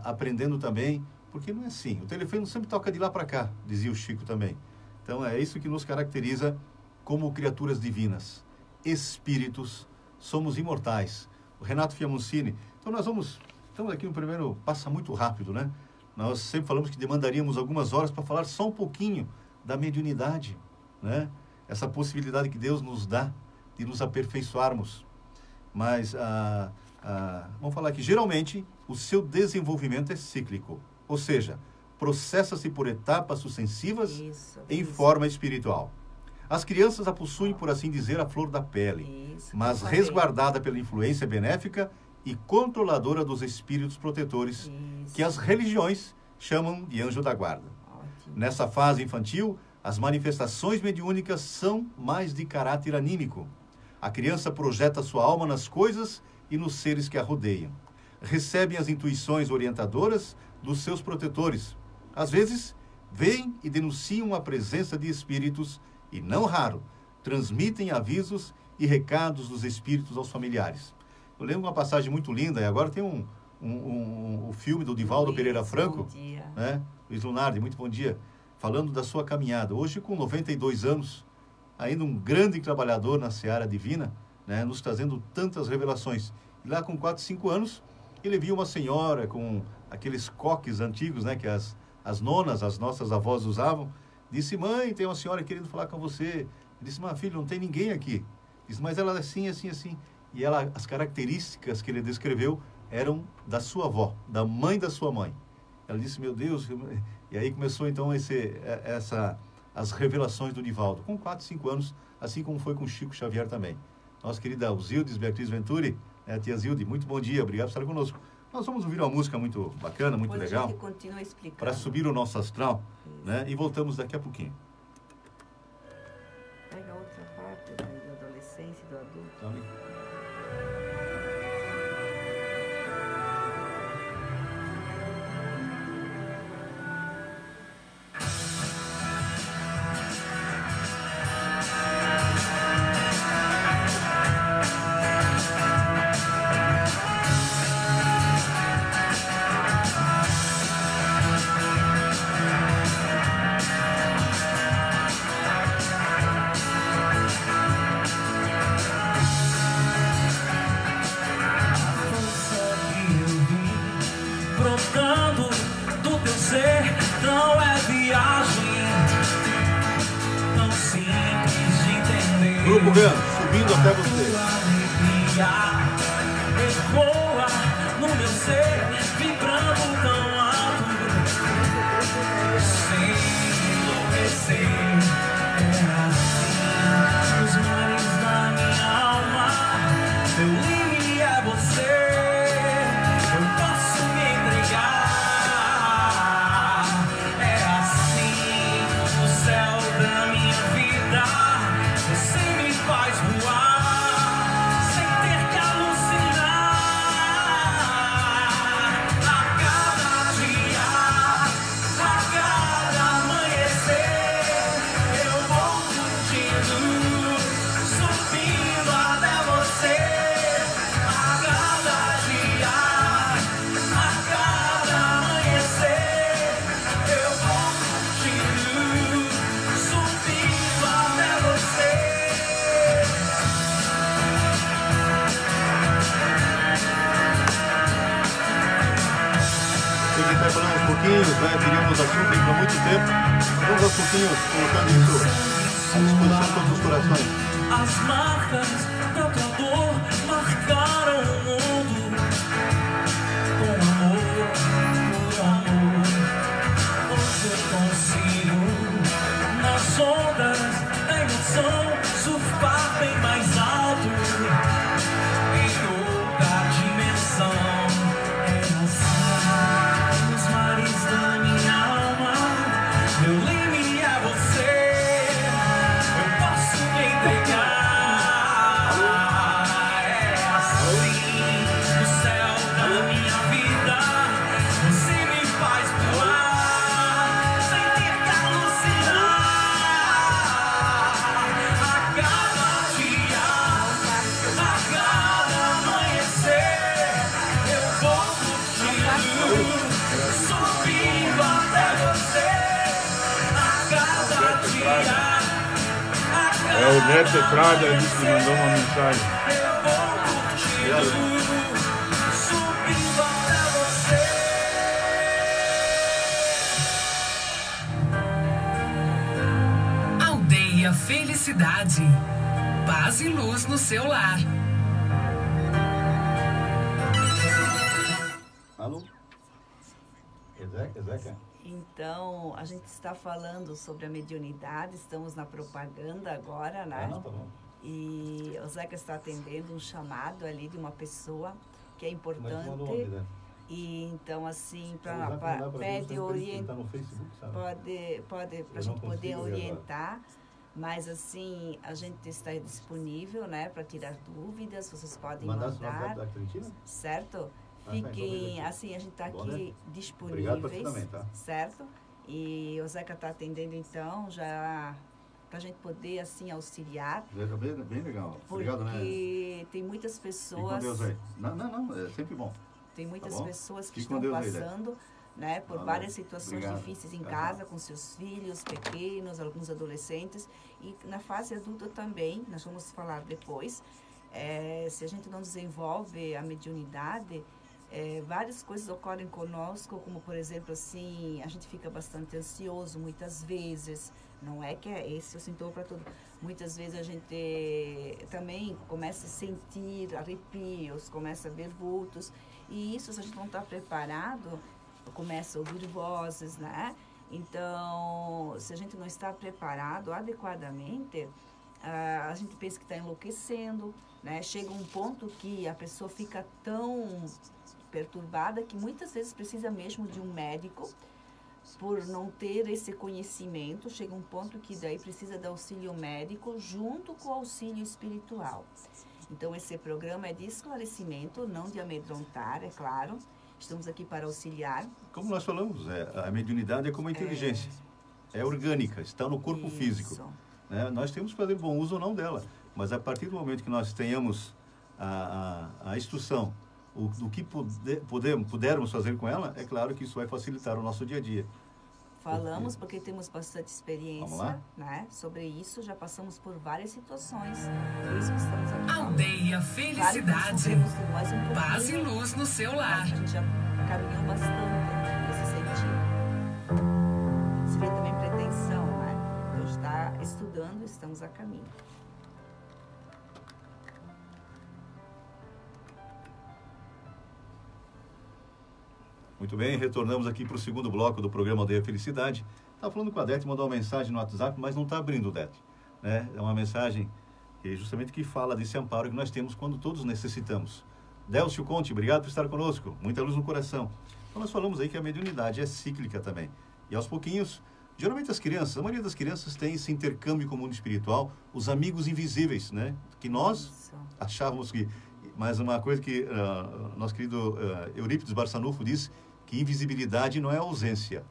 aprendendo também, porque não é assim. O telefone sempre toca de lá para cá, dizia o Chico também. Então é isso que nos caracteriza como criaturas divinas, espíritos, somos imortais. O Renato Fiamoncini. Então estamos aqui no primeiro, passa muito rápido, né? Nós sempre falamos que demandaríamos algumas horas para falar só um pouquinho da mediunidade, né? Essa possibilidade que Deus nos dá de nos aperfeiçoarmos. Mas, vamos falar que geralmente o seu desenvolvimento é cíclico. Ou seja, processa-se por etapas sucessivas em forma espiritual. As crianças a possuem, por assim dizer, a flor da pele, mas resguardada pela influência benéfica e controladora dos espíritos protetores, que as religiões chamam de anjo da guarda. Ótimo. Nessa fase infantil, as manifestações mediúnicas são mais de caráter anímico. A criança projeta sua alma nas coisas e nos seres que a rodeiam. Recebem as intuições orientadoras dos seus protetores, às vezes veem e denunciam a presença de espíritos e, não raro, transmitem avisos e recados dos espíritos aos familiares. Eu lembro uma passagem muito linda, e agora tem o filme do Divaldo Pereira Franco, né? Luiz Lunardi, muito bom dia, falando da sua caminhada. Hoje, com 92 anos, ainda um grande trabalhador na seara divina, né? Nos trazendo tantas revelações. E lá com 4, 5 anos, ele viu uma senhora com aqueles coques antigos, né? Que as nonas, as nossas avós usavam. Disse: mãe, tem uma senhora querendo falar com você. Ele disse: mas filho, não tem ninguém aqui. Disse: mas ela é assim, assim, assim. E ela, as características que ele descreveu eram da sua avó, da mãe da sua mãe. Ela disse: meu Deus. E aí começou então as revelações do Divaldo, com 4, 5 anos, assim como foi com Chico Xavier também. Nossa querida Alzildes Beatriz Venturi, a tia Zilde, muito bom dia, obrigado por estar conosco. Nós vamos ouvir uma música muito bacana, muito legal, para subir o nosso astral, né? E voltamos daqui a pouquinho. Pega outra parte da adolescência e do adulto. Grupo Vênus, subindo até você. Ecoa no meu ser, vibrando tão alto, sem enlouquecer. É assim, os mares da minha alma, meu limite é você. Eu posso me entregar. É assim, o céu da minha vida. Você me faz voar, sem ter que alucinar. A cada dia, a cada amanhecer, eu vou curtindo, subindo até você. A cada dia, a cada amanhecer, eu vou curtindo, subindo até você. Tem que intercalar uns pouquinhos, né? Teríamos assunto aí por muito tempo. Vamos aos pouquinhos, colocando isso à disposição de todos os corações. As marcas da tua dor marcaram o mundo. Com amor, por amor, hoje eu consigo, nas ondas da emoção, surfar bem mais alto, em outra dimensão. É assim, os mares da minha alma, meu limite é você. Eu posso me entregar. É assim, o céu da minha vida. Você me faz voar, sem ter que alucinar. A cada dia, a cada amanhecer, eu vou curtindo, subindo até você. A cada dia. É o Neto Estrada, ele que mandou uma mensagem. Eu vou curtindo, subindo até você. Aldeia Felicidade. Paz e luz no seu lar. Alô? Ezeca? Então, a gente está falando sobre a mediunidade, estamos na propaganda agora, né? Tá bom. E o Zeca está atendendo um chamado ali de uma pessoa que é importante. Né? E então, assim, pede orientar no Facebook, sabe? Pode para a gente poder orientar. Mas, assim, a gente está disponível, né, para tirar dúvidas, vocês podem mandar, da Argentina? certo? Fiquem, assim, a gente está aqui disponíveis, Obrigado também, tá? certo? E o Zeca está atendendo, então, já para a gente poder, assim, auxiliar. Bem legal. Obrigado, né? Porque tem muitas pessoas... Fique com Deus aí. Não, é sempre bom. Tem muitas pessoas que Fique estão com Deus passando, né, por várias situações Obrigado. difíceis em casa, com seus filhos pequenos, alguns adolescentes. E na fase adulta também, nós vamos falar depois, se a gente não desenvolve a mediunidade, várias coisas ocorrem conosco, como, por exemplo, assim, a gente fica bastante ansioso muitas vezes. Não é que é esse o sintoma para tudo. Muitas vezes a gente também começa a sentir arrepios, começa a ver vultos. E isso, se a gente não está preparado, começa a ouvir vozes, né? Então, se a gente não está preparado adequadamente, a gente pensa que está enlouquecendo, né? Chega um ponto que a pessoa fica tão perturbada que muitas vezes precisa mesmo de um médico, por não ter esse conhecimento. Chega um ponto que daí precisa de auxílio médico junto com o auxílio espiritual. Então, esse programa é de esclarecimento, não de amedrontar, é claro. Estamos aqui para auxiliar. Como nós falamos, a mediunidade é como a inteligência. É orgânica, está no corpo físico. Né? Nós temos que fazer bom uso ou não dela. Mas a partir do momento que nós tenhamos a instrução do que pudermos fazer com ela, é claro que isso vai facilitar o nosso dia a dia. Falamos porque temos bastante experiência, né, sobre isso, já passamos por várias situações, por isso que estamos aqui. Aldeia Felicidade, paz e luz no seu lar. A gente já caminhou bastante nesse sentido. Seria também pretensão, né? Então, está estudando, estamos a caminho. Muito bem, retornamos aqui para o segundo bloco do programa Aldeia Felicidade. Estava falando com a Dete, mandou uma mensagem no WhatsApp, mas não está abrindo o Dete. Né? É uma mensagem justamente que fala desse amparo que nós temos quando todos necessitamos. Délcio Conte, obrigado por estar conosco. Muita luz no coração. Então nós falamos aí que a mediunidade é cíclica também. E aos pouquinhos, geralmente as crianças, a maioria das crianças tem esse intercâmbio com o mundo espiritual, os amigos invisíveis, né? Que nós achávamos que... Mas uma coisa que nosso querido Eurípides Barçanufo disse, que invisibilidade não é ausência.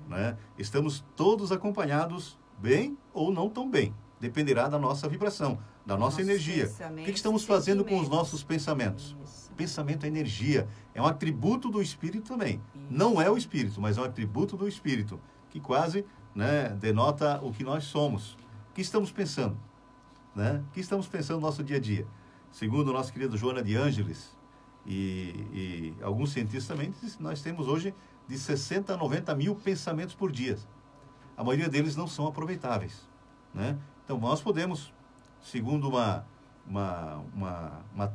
Né? Estamos todos acompanhados, bem ou não tão bem. Dependerá da nossa vibração, da nossa energia. O que estamos fazendo com os nossos pensamentos? Pensamento é energia, é um atributo do espírito também. Não é o espírito, mas é um atributo do espírito, que quase, né, denota o que nós somos. O que estamos pensando? Né? O que estamos pensando no nosso dia a dia? Segundo o nosso querido Joana de Ângeles, e alguns cientistas também, nós temos hoje de 60 a 90 mil pensamentos por dia. A maioria deles não são aproveitáveis. Né? Então, nós podemos, segundo uma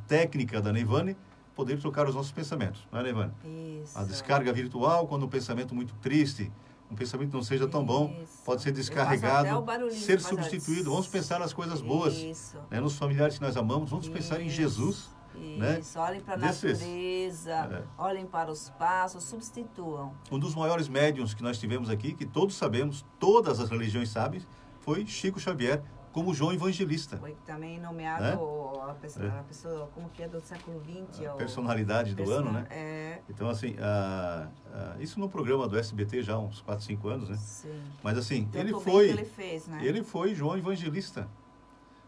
técnica da Neivane, poder trocar os nossos pensamentos. Não é, Neivane? Isso. A descarga virtual, quando um pensamento muito triste, um pensamento que não seja tão bom, pode ser descarregado, ser substituído. Vamos pensar nas coisas boas, né? Nos familiares que nós amamos, vamos pensar em Jesus. Né? Olhem para a natureza, olhem para os passos, substituam. Um dos maiores médiuns que nós tivemos aqui, que todos sabemos, todas as religiões sabem, foi Chico Xavier, como João Evangelista. Foi também nomeado, né? a pessoa, como que é do século XX. A personalidade do ano, né? Então, assim, isso no programa do SBT já há uns 4, 5 anos, né? Sim. Mas, assim, ele foi João Evangelista.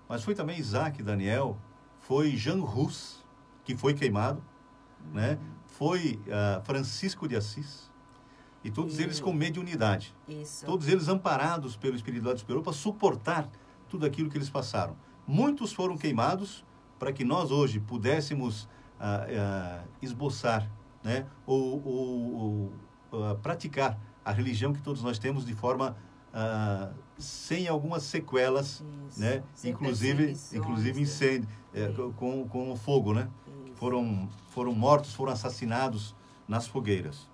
Mas foi também Isaac Daniel, foi Jean Rus, que foi queimado, né? Foi Francisco de Assis. E todos eles com mediunidade. Isso. Todos eles amparados pelo Espiritualidade Superior para suportar tudo aquilo que eles passaram. Muitos foram queimados para que nós hoje pudéssemos esboçar, né? ou praticar a religião que todos nós temos de forma sem algumas sequelas, né? Inclusive incêndio, com o fogo, né? Foram mortos, foram assassinados nas fogueiras.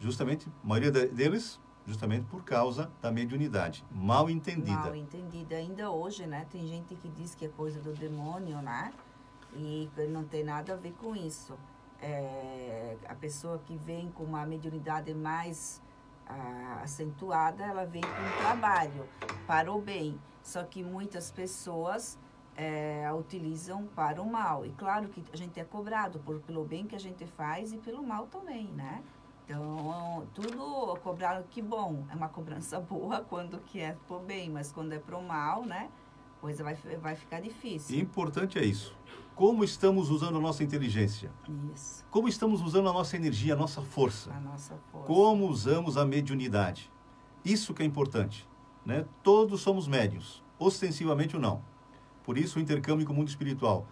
Justamente, a maioria deles, justamente por causa da mediunidade, mal entendida. Mal entendida. Ainda hoje, né? Tem gente que diz que é coisa do demônio, né? E não tem nada a ver com isso. A pessoa que vem com uma mediunidade mais acentuada, ela vem com um trabalho para o bem. Só que muitas pessoas a utilizam para o mal. E claro que a gente é cobrado pelo bem que a gente faz e pelo mal também, né? Então, tudo cobraram, que bom, é uma cobrança boa quando que é pro bem, mas quando é pro mal, né, coisa vai ficar difícil. E importante é isso. Como estamos usando a nossa inteligência? Isso. Como estamos usando a nossa energia, a nossa força? A nossa força. Como usamos a mediunidade? Isso que é importante, né? Todos somos médiuns, ostensivamente ou não. Por isso o intercâmbio com o mundo espiritual.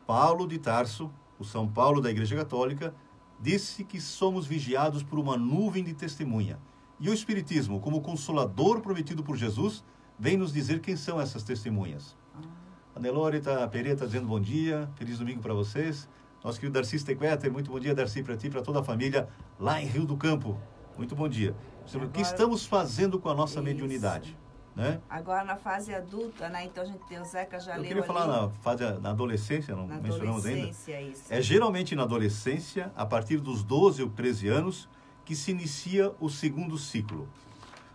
Paulo de Tarso, o São Paulo da Igreja Católica, disse que somos vigiados por uma nuvem de testemunha. E o Espiritismo, como consolador prometido por Jesus, vem nos dizer quem são essas testemunhas. A Nelore Pereira está dizendo bom dia, feliz domingo para vocês. Nosso querido Darcy Stequeter, muito bom dia, Darcy, para ti e para toda a família lá em Rio do Campo. Muito bom dia. Agora, o que estamos fazendo com a nossa mediunidade? Né? Agora na fase adulta, né? Então a gente tem o Zeca já leu. Eu queria falar na adolescência, não mencionamos ainda. Isso. É geralmente na adolescência, a partir dos 12 ou 13 anos, que se inicia o segundo ciclo.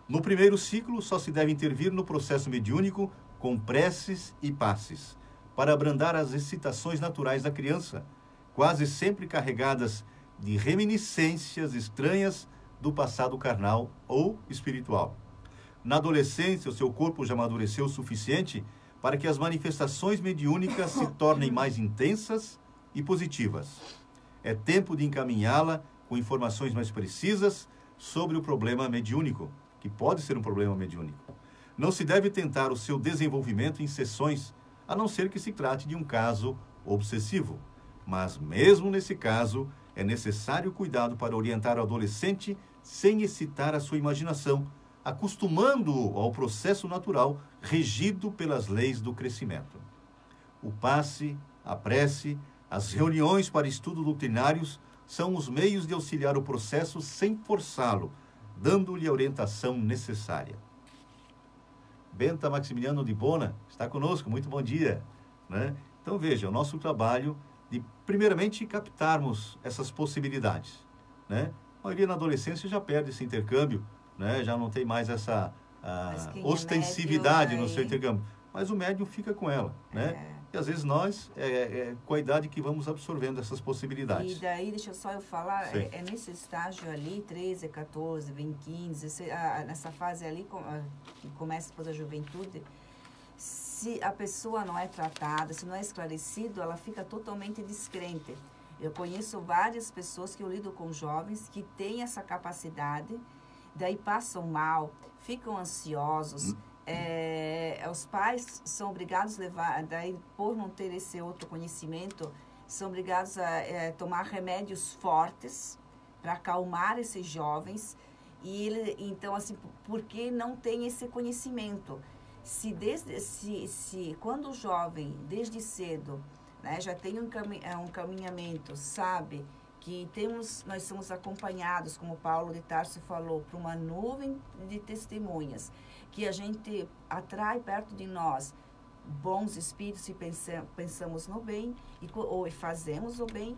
No primeiro ciclo, só se deve intervir no processo mediúnico com preces e passes, para abrandar as excitações naturais da criança, quase sempre carregadas de reminiscências estranhas do passado carnal ou espiritual. Na adolescência, o seu corpo já amadureceu o suficiente para que as manifestações mediúnicas se tornem mais intensas e positivas. É tempo de encaminhá-la com informações mais precisas sobre o problema mediúnico, que pode ser um problema mediúnico. Não se deve tentar o seu desenvolvimento em sessões, a não ser que se trate de um caso obsessivo. Mas mesmo nesse caso, é necessário cuidado para orientar o adolescente sem excitar a sua imaginação, acostumando-o ao processo natural regido pelas leis do crescimento. O passe, a prece, as reuniões para estudo doutrinários são os meios de auxiliar o processo sem forçá-lo, dando-lhe a orientação necessária. Benta Maximiliano de Bona está conosco, muito bom dia. Né? Então veja, o nosso trabalho de, primeiramente, captarmos essas possibilidades. Né? A maioria na adolescência já perde esse intercâmbio, né? Já não tem mais essa ostensividade no seu intercâmbio. Mas o médium fica com ela, né? E às vezes nós, com a idade que vamos absorvendo essas possibilidades. E daí, deixa só eu falar, nesse estágio ali, 13, 14, 20, 15, nessa fase ali, que começa depois a juventude, se a pessoa não é tratada, se não é esclarecido, ela fica totalmente descrente. Eu conheço várias pessoas que eu lido com jovens que têm essa capacidade, daí passam mal, ficam ansiosos. Os pais são obrigados a levar, daí por não ter esse outro conhecimento, são obrigados a tomar remédios fortes para acalmar esses jovens. Então, assim, porque não tem esse conhecimento. Quando o jovem, desde cedo, né, já tem um caminhamento, sabe que nós somos acompanhados, como Paulo de Tarso falou, por uma nuvem de testemunhas, que a gente atrai perto de nós bons espíritos e pensamos no bem, ou fazemos o bem,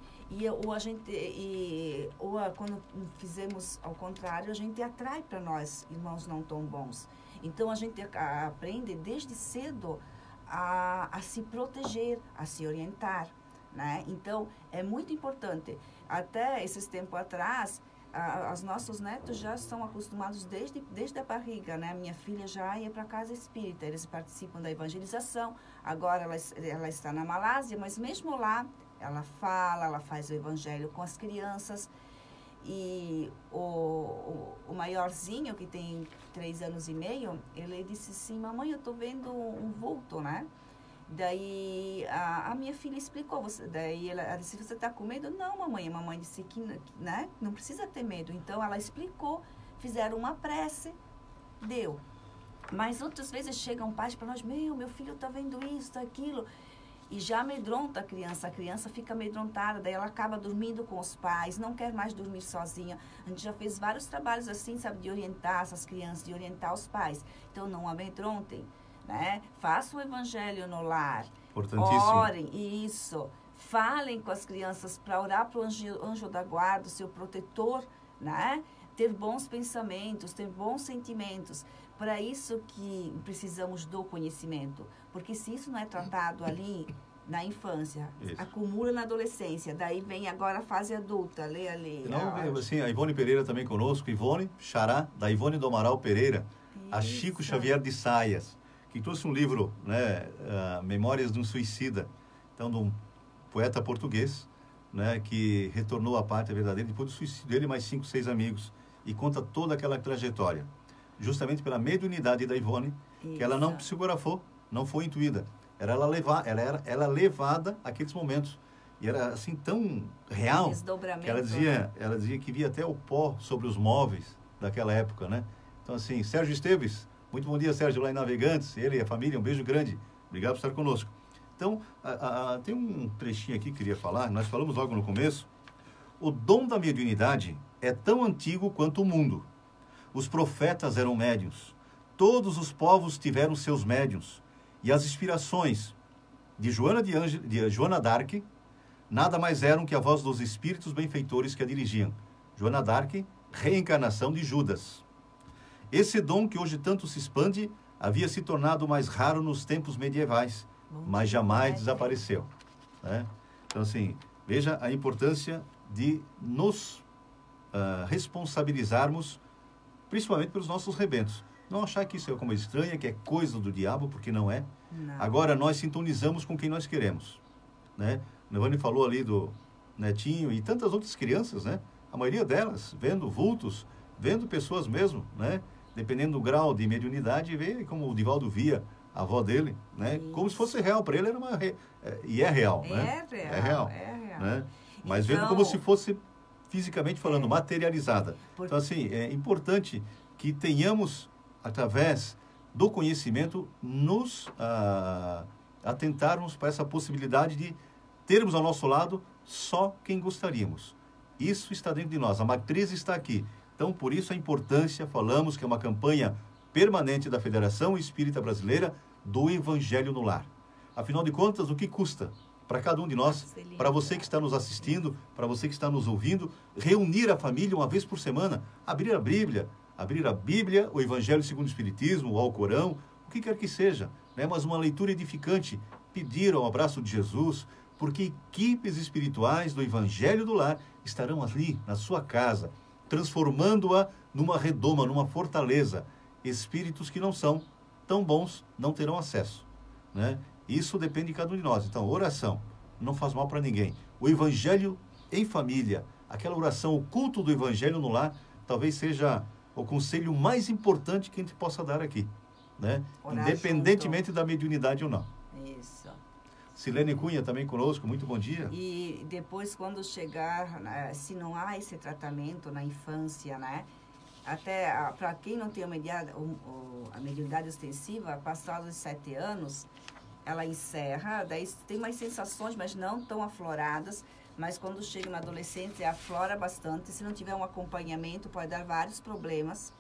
ou quando fizemos ao contrário, a gente atrai para nós irmãos não tão bons. Então a gente aprende desde cedo a se proteger, a se orientar, né? Então é muito importante. Até esses tempos atrás, os nossos netos já estão acostumados desde a barriga, né? Minha filha já ia para a casa espírita, eles participam da evangelização. Agora ela está na Malásia, mas mesmo lá ela faz o evangelho com as crianças. E o maiorzinho, que tem 3 anos e meio, ele disse assim: mamãe, eu estou vendo um vulto, né? Daí a minha filha explicou, daí ela disse: você está com medo? Não, mamãe. A mamãe disse que, né, não precisa ter medo. Então ela explicou, fizeram uma prece, deu. Mas outras vezes chegam pais para nós: meu filho está vendo isso, aquilo. E já amedronta a criança fica amedrontada, daí ela acaba dormindo com os pais, não quer mais dormir sozinha. A gente já fez vários trabalhos assim, sabe, de orientar essas crianças, de orientar os pais. Então não amedrontem, né? Façam o evangelho no lar. Importantíssimo. Orem, isso. Falem com as crianças para orar para o anjo da guarda, o seu protetor, né? Ter bons pensamentos, ter bons sentimentos. Para isso que precisamos do conhecimento. Porque se isso não é tratado ali, na infância, Isso. acumula na adolescência, daí vem agora a fase adulta, lê ali. Não, assim, a Ivone Pereira também conosco, Ivone Xará, da Ivone do Amaral Pereira, a Chico Xavier de Saias, que trouxe um livro, né, Memórias de um Suicida, então de um poeta português, né, que retornou à pátria verdadeira depois do suicídio dele, mais 5, 6 amigos, e conta toda aquela trajetória, justamente pela mediunidade da Ivone, que ela não psicografou, não foi intuída. Ela levada àqueles momentos. E era assim tão real que ela dizia que via até o pó sobre os móveis daquela época, né? Então, assim, Sérgio Esteves, muito bom dia, Sérgio, lá em Navegantes, ele e a família, um beijo grande. Obrigado por estar conosco. Então, tem um trechinho aqui que eu queria falar, nós falamos logo no começo. O dom da mediunidade é tão antigo quanto o mundo. Os profetas eram médiuns. Todos os povos tiveram seus médiuns. E as inspirações de Joana d'Arc nada mais eram que a voz dos espíritos benfeitores que a dirigiam. Joana d'Arc, reencarnação de Judas. Esse dom que hoje tanto se expande havia se tornado mais raro nos tempos medievais, mas jamais desapareceu, né? Então, assim, veja a importância de nos responsabilizarmos, principalmente pelos nossos rebentos. Não achar que isso é como estranha, que é coisa do diabo, porque não é. Não. Agora, nós sintonizamos com quem nós queremos, né? Nevani falou ali do Netinho e tantas outras crianças, né? A maioria delas vendo vultos, vendo pessoas mesmo, né? Dependendo do grau de mediunidade, vê como o Divaldo via a avó dele, né? Isso. Como se fosse real. Para ele era uma... E é real, né? É real. Né? Mas então, vendo como se fosse, fisicamente falando, materializada. Então, assim, é importante que tenhamos, através do conhecimento, nos atentarmos para essa possibilidade de termos ao nosso lado só quem gostaríamos. Isso está dentro de nós, a matriz está aqui. Então, por isso a importância, falamos que é uma campanha permanente da Federação Espírita Brasileira do Evangelho no Lar. Afinal de contas, o que custa para cada um de nós, para você que está nos assistindo, para você que está nos ouvindo, reunir a família uma vez por semana, abrir a Bíblia, o Evangelho segundo o Espiritismo, o Alcorão, o que quer que seja, né? Mas uma leitura edificante, pedir ao abraço de Jesus, porque equipes espirituais do Evangelho do Lar estarão ali na sua casa, transformando-a numa redoma, numa fortaleza. Espíritos que não são tão bons não terão acesso, né? Isso depende de cada um de nós. Então, oração não faz mal para ninguém. O Evangelho em família, aquela oração, o culto do Evangelho no lar, talvez seja o conselho mais importante que a gente possa dar aqui, né? Independentemente da mediunidade ou não. Isso. Silene Cunha também conosco, muito bom dia. E depois, quando chegar, se não há esse tratamento na infância, né? Até para quem não tem a mediunidade ostensiva, passados os 7 anos, ela encerra, daí tem mais sensações, mas não tão afloradas, mas quando chega na adolescência, aflora bastante. Se não tiver um acompanhamento, pode dar vários problemas.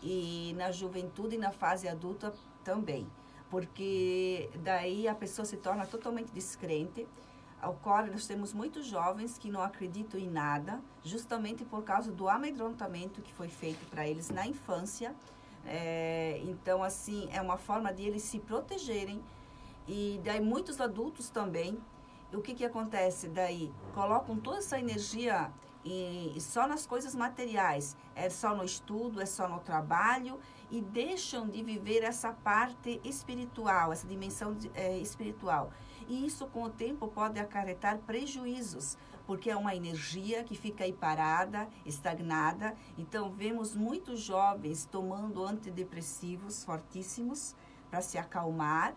E na juventude e na fase adulta também, porque daí a pessoa se torna totalmente descrente. Nós temos muitos jovens que não acreditam em nada, justamente por causa do amedrontamento que foi feito para eles na infância. Então, assim, é uma forma de eles se protegerem. E daí muitos adultos também, o que acontece daí? Colocam toda essa energia só nas coisas materiais, é só no estudo, é só no trabalho, e deixam de viver essa parte espiritual, essa dimensão espiritual. E isso, com o tempo, pode acarretar prejuízos, porque é uma energia que fica aí parada, estagnada. Então, vemos muitos jovens tomando antidepressivos fortíssimos para se acalmar,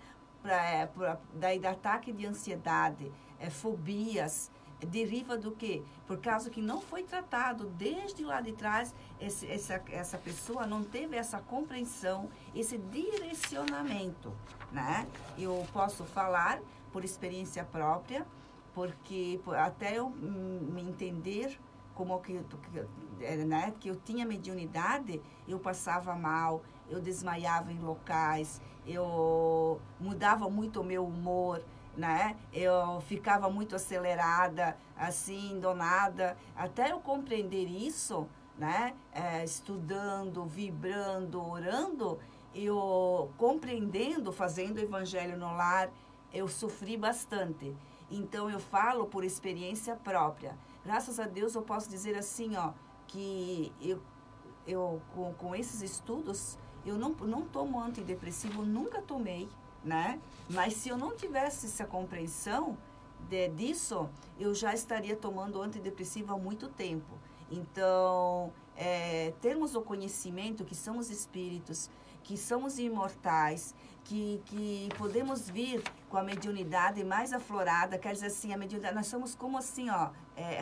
daí da ataque de ansiedade, fobias, deriva do quê? Por causa que não foi tratado desde lá de trás, essa pessoa não teve essa compreensão, esse direcionamento, né? Eu posso falar por experiência própria, porque até eu me entender como que eu tinha mediunidade, eu passava mal, eu desmaiava em locais, eu mudava muito o meu humor, né? Eu ficava muito acelerada, assim, donada. Até eu compreender isso, né? Estudando, vibrando, orando, eu compreendendo, fazendo o Evangelho no Lar, eu sofri bastante. Então, eu falo por experiência própria. Graças a Deus, eu posso dizer assim, ó, que eu com esses estudos, eu não tomo antidepressivo, nunca tomei, né? Mas se eu não tivesse essa compreensão disso, eu já estaria tomando antidepressivo há muito tempo. Então, termos o conhecimento que somos espíritos, que somos imortais, que podemos vir com a mediunidade mais aflorada, quer dizer assim, a mediunidade, nós somos como assim, ó,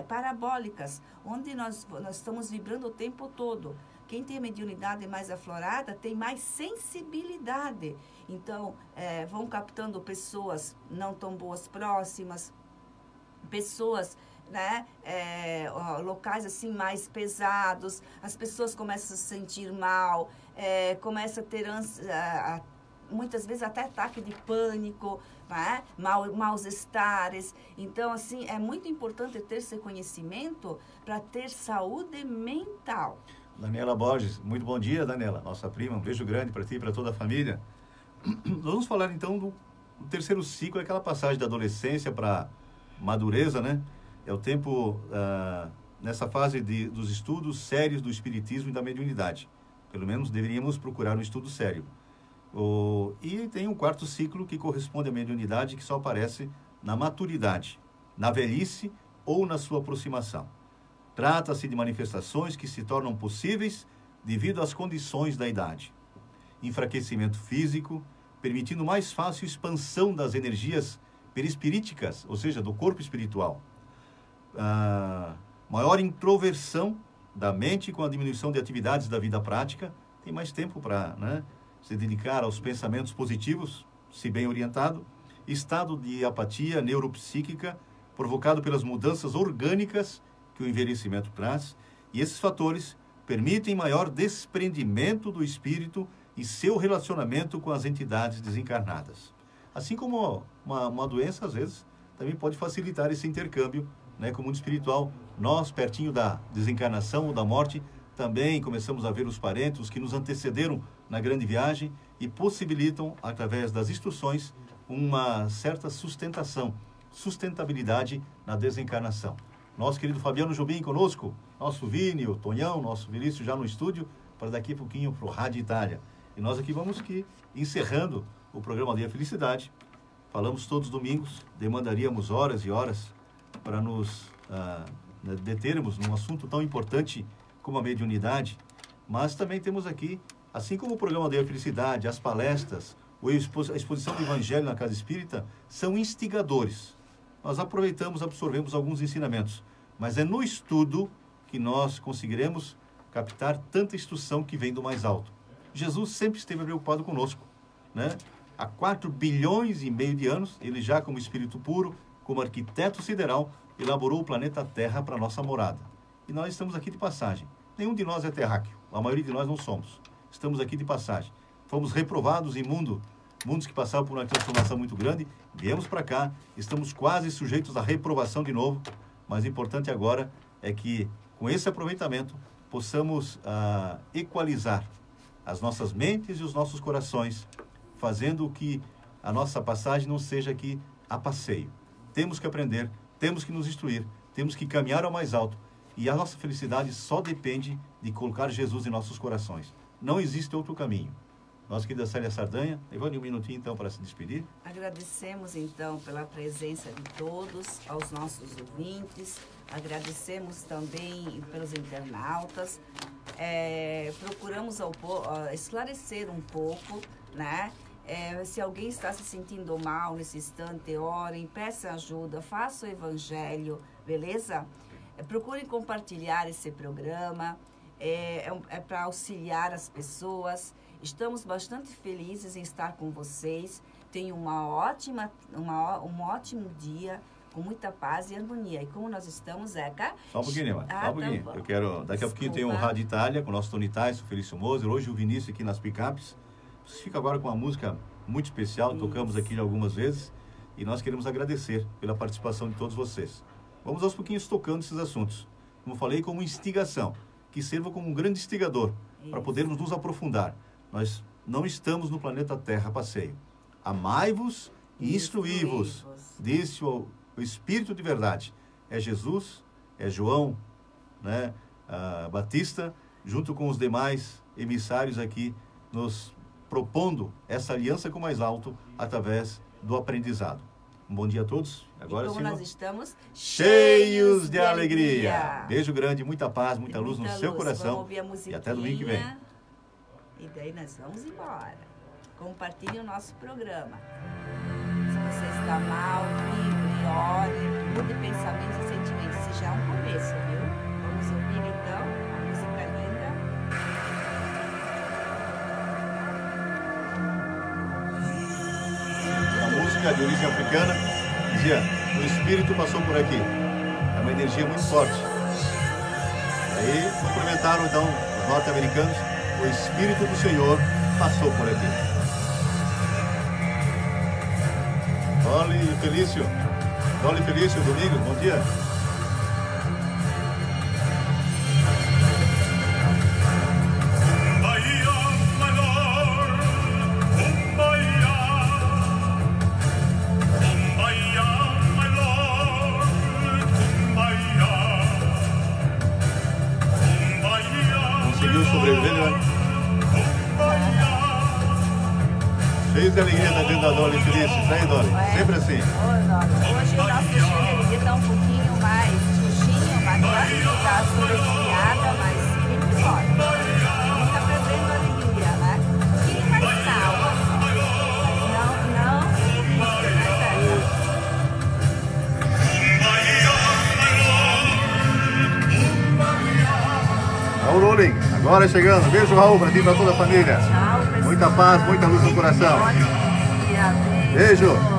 parabólicas, onde nós estamos vibrando o tempo todo. Quem tem a mediunidade mais aflorada tem mais sensibilidade. Então, vão captando pessoas não tão boas próximas, pessoas, né, locais assim mais pesados, as pessoas começam a se sentir mal, começam a ter muitas vezes até ataque de pânico, né? Maus estares. Então, assim, é muito importante ter esse conhecimento para ter saúde mental. Daniela Borges, muito bom dia, Daniela, nossa prima, um beijo grande para ti e para toda a família. Vamos falar então do terceiro ciclo, aquela passagem da adolescência para madureza, né? É o tempo, nessa fase dos estudos sérios do espiritismo e da mediunidade. Pelo menos deveríamos procurar um estudo sério. E tem um quarto ciclo que corresponde à mediunidade, que só aparece na maturidade, na velhice ou na sua aproximação. Trata-se de manifestações que se tornam possíveis devido às condições da idade. Enfraquecimento físico, permitindo mais fácil expansão das energias perispiríticas, ou seja, do corpo espiritual. Maior introversão da mente com a diminuição de atividades da vida prática, tem mais tempo para, né, se dedicar aos pensamentos positivos, se bem orientado. Estado de apatia neuropsíquica, provocado pelas mudanças orgânicas que o envelhecimento traz, e esses fatores permitem maior desprendimento do espírito e seu relacionamento com as entidades desencarnadas. Assim como uma doença, às vezes, também pode facilitar esse intercâmbio, né, com o mundo espiritual. Nós, pertinho da desencarnação ou da morte, também começamos a ver os parentes, os que nos antecederam na grande viagem e possibilitam, através das instruções, uma certa sustentabilidade na desencarnação. Nosso querido Fabiano Jobim conosco, nosso Vini, o Tonhão, nosso Vinícius já no estúdio, para daqui a pouquinho para o Rádio Itália. E nós aqui vamos encerrando o programa Dia Felicidade. Falamos todos os domingos, demandaríamos horas e horas para nos determos num assunto tão importante como a mediunidade, mas também temos aqui, assim como o programa Dia Felicidade, as palestras, a exposição do Evangelho na Casa Espírita, são instigadores. Nós aproveitamos, absorvemos alguns ensinamentos, mas é no estudo que nós conseguiremos captar tanta instrução que vem do mais alto. Jesus sempre esteve preocupado conosco, né? Há 4 bilhões e meio de anos, ele já como espírito puro, como arquiteto sideral, elaborou o planeta Terra para nossa morada. E nós estamos aqui de passagem. Nenhum de nós é terráqueo, a maioria de nós não somos. Estamos aqui de passagem. Fomos reprovados em mundos que passaram por uma transformação muito grande, viemos para cá, estamos quase sujeitos à reprovação de novo, mas o importante agora é que, com esse aproveitamento, possamos equalizar as nossas mentes e os nossos corações, fazendo que a nossa passagem não seja aqui a passeio. Temos que aprender, temos que nos instruir, temos que caminhar ao mais alto, e a nossa felicidade só depende de colocar Jesus em nossos corações. Não existe outro caminho. Nossa querida Célia Sardanha, levando um minutinho então para se despedir. Agradecemos então pela presença de todos, aos nossos ouvintes, agradecemos também pelos internautas, procuramos esclarecer um pouco, né? Se alguém está se sentindo mal nesse instante, orem, peçam ajuda, façam o evangelho, beleza? Procurem compartilhar esse programa, para auxiliar as pessoas. Estamos bastante felizes em estar com vocês. Tenham um ótimo dia, com muita paz e harmonia. E como nós estamos, Zeca... Só um pouquinho, só um pouquinho. Eu quero... Daqui a pouquinho tem o Rádio Itália, com o nosso Tony Tyson, o Felício Moser, hoje o Vinícius aqui nas picapes. Vocês ficam agora com uma música muito especial, tocamos aqui algumas vezes, e nós queremos agradecer pela participação de todos vocês. Vamos aos pouquinhos tocando esses assuntos. Como falei, como instigação, que sirva como um grande instigador, para podermos nos aprofundar. Nós não estamos no planeta Terra a passeio. Amai-vos e instruí-vos, disse o Espírito de verdade. É Jesus, é João, né, Batista, junto com os demais emissários aqui, nos propondo essa aliança com o mais alto através do aprendizado. Um bom dia a todos. Agora, e como Senhor, nós estamos cheios de alegria. Beijo grande, muita paz, muita luz no seu coração. Vamos ouvir a musiquinha, e até domingo que vem. E daí nós vamos embora. Compartilhe o nosso programa. Se você está mal, vibre, ore, mude pensamentos e sentimentos. Isso já é um começo, viu? Vamos ouvir então a música linda. A música de origem africana dizia: o Espírito passou por aqui. É uma energia muito forte. Aí complementaram então os norte-americanos: o Espírito do Senhor passou por aqui. Dolly Felício, Domingos, bom dia. Conseguiu sobreviver, né? Cheio de alegria na vida da Dolly Felício, né, Dolly? Sempre assim. Hoje o nosso cheio de alegria está um pouquinho mais xuxinho, mas claro que está sobresviada, mas sempre pode. Não está perdendo a alegria, né? Um pouquinho mais calma. Não, Raul Rolim, agora chegando. Beijo, Raul, para ti e para toda a família. Tchau, pessoal. Muita paz, muita luz no coração. Bom dia, Beijo.